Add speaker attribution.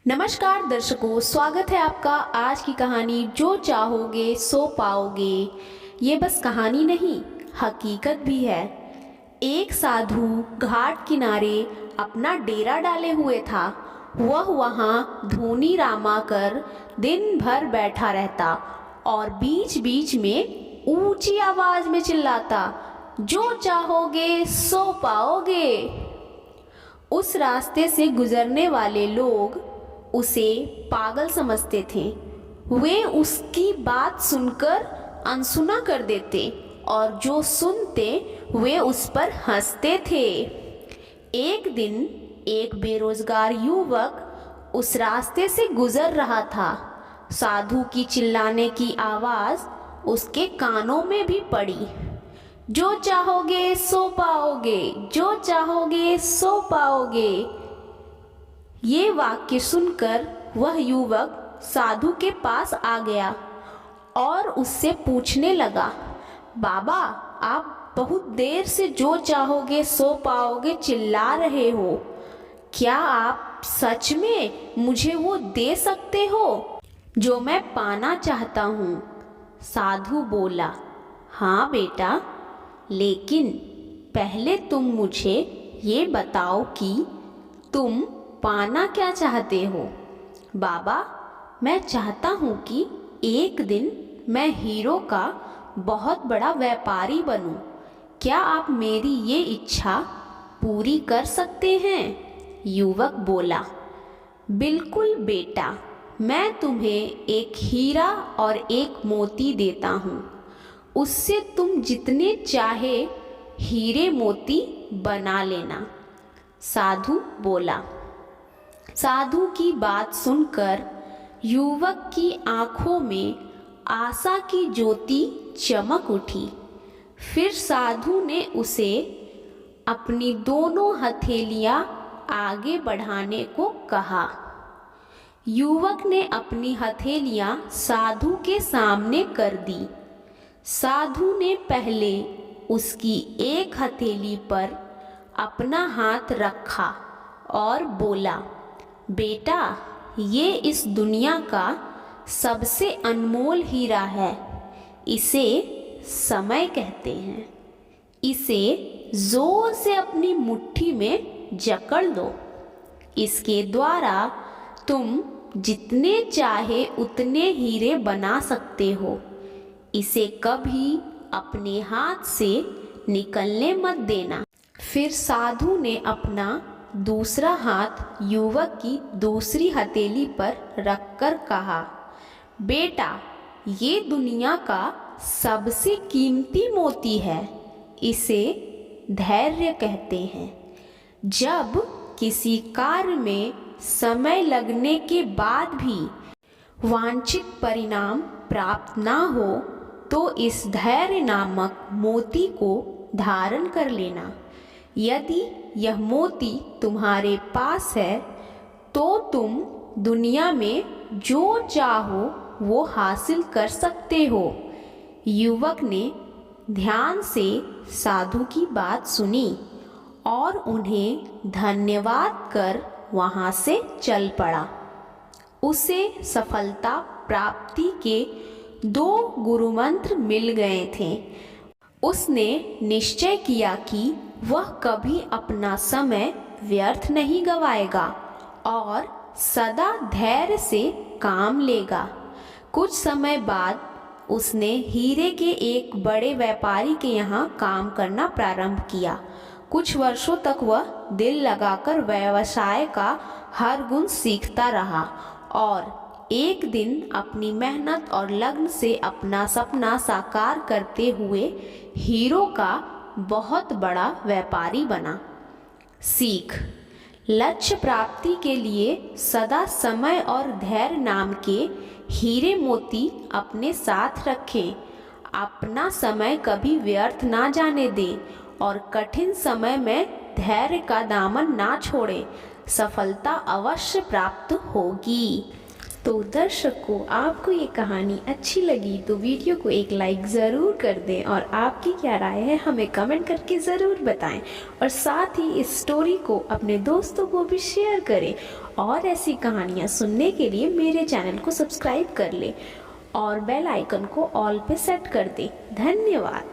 Speaker 1: नमस्कार दर्शकों, स्वागत है आपका आज की कहानी जो चाहोगे सो पाओगे। ये बस कहानी नहीं, हकीकत भी है। एक साधु घाट किनारे अपना डेरा डाले हुए था। वह वहाँ धूनी रामा कर दिन भर बैठा रहता और बीच बीच में ऊंची आवाज में चिल्लाता, जो चाहोगे सो पाओगे। उस रास्ते से गुजरने वाले लोग उसे पागल समझते थे। वे उसकी बात सुनकर अनसुना कर देते और जो सुनते वे उस पर हंसते थे। एक दिन एक बेरोजगार युवक उस रास्ते से गुजर रहा था। साधु की चिल्लाने की आवाज उसके कानों में भी पड़ी, जो चाहोगे सो पाओगे, जो चाहोगे सो पाओगे। ये वाक्य सुनकर वह युवक साधु के पास आ गया और उससे पूछने लगा, बाबा, आप बहुत देर से जो चाहोगे सो पाओगे चिल्ला रहे हो। क्या आप सच में मुझे वो दे सकते हो जो मैं पाना चाहता हूँ? साधु बोला, हाँ बेटा, लेकिन पहले तुम मुझे ये बताओ कि तुम पाना क्या चाहते हो? बाबा, मैं चाहता हूँ कि एक दिन मैं हीरो का बहुत बड़ा व्यापारी बनूं। क्या आप मेरी ये इच्छा पूरी कर सकते हैं? युवक बोला, बिल्कुल बेटा, मैं तुम्हें एक हीरा और एक मोती देता हूँ। उससे तुम जितने चाहे हीरे मोती बना लेना। साधु बोला। साधु की बात सुनकर युवक की आंखों में आशा की ज्योति चमक उठी। फिर साधु ने उसे अपनी दोनों हथेलियां आगे बढ़ाने को कहा। युवक ने अपनी हथेलियां साधु के सामने कर दी। साधु ने पहले उसकी एक हथेली पर अपना हाथ रखा और बोला, बेटा, ये इस दुनिया का सबसे अनमोल हीरा है। इसे समय कहते हैं। इसे जोर से अपनी मुट्ठी में जकड़ लो। इसके द्वारा तुम जितने चाहे उतने हीरे बना सकते हो। इसे कभी अपने हाथ से निकलने मत देना। फिर साधु ने अपना दूसरा हाथ युवक की दूसरी हथेली पर रखकर कहा, बेटा, ये दुनिया का सबसे कीमती मोती है। इसे धैर्य कहते हैं। जब किसी कार्य में समय लगने के बाद भी वांछित परिणाम प्राप्त ना हो तो इस धैर्य नामक मोती को धारण कर लेना। यदि यह मोती तुम्हारे पास है तो तुम दुनिया में जो चाहो वो हासिल कर सकते हो। युवक ने ध्यान से साधु की बात सुनी और उन्हें धन्यवाद कर वहाँ से चल पड़ा। उसे सफलता प्राप्ति के 2 गुरुमंत्र मिल गए थे। उसने निश्चय किया कि वह कभी अपना समय व्यर्थ नहीं गवाएगा और सदा धैर्य से काम लेगा। कुछ समय बाद उसने हीरे के एक बड़े व्यापारी के यहाँ काम करना प्रारंभ किया। कुछ वर्षों तक वह दिल लगाकर व्यवसाय का हर गुण सीखता रहा और एक दिन अपनी मेहनत और लगन से अपना सपना साकार करते हुए हीरो का बहुत बड़ा व्यापारी बना। सीख: लक्ष्य प्राप्ति के लिए सदा समय और धैर्य नाम के हीरे मोती अपने साथ रखें। अपना समय कभी व्यर्थ ना जाने दें और कठिन समय में धैर्य का दामन ना छोड़ें। सफलता अवश्य प्राप्त होगी। तो दर्शकों, आपको ये कहानी अच्छी लगी तो वीडियो को एक लाइक ज़रूर कर दें और आपकी क्या राय है हमें कमेंट करके ज़रूर बताएं और साथ ही इस स्टोरी को अपने दोस्तों को भी शेयर करें और ऐसी कहानियाँ सुनने के लिए मेरे चैनल को सब्सक्राइब कर लें और बेल आइकन को ऑल पे सेट कर दें। धन्यवाद।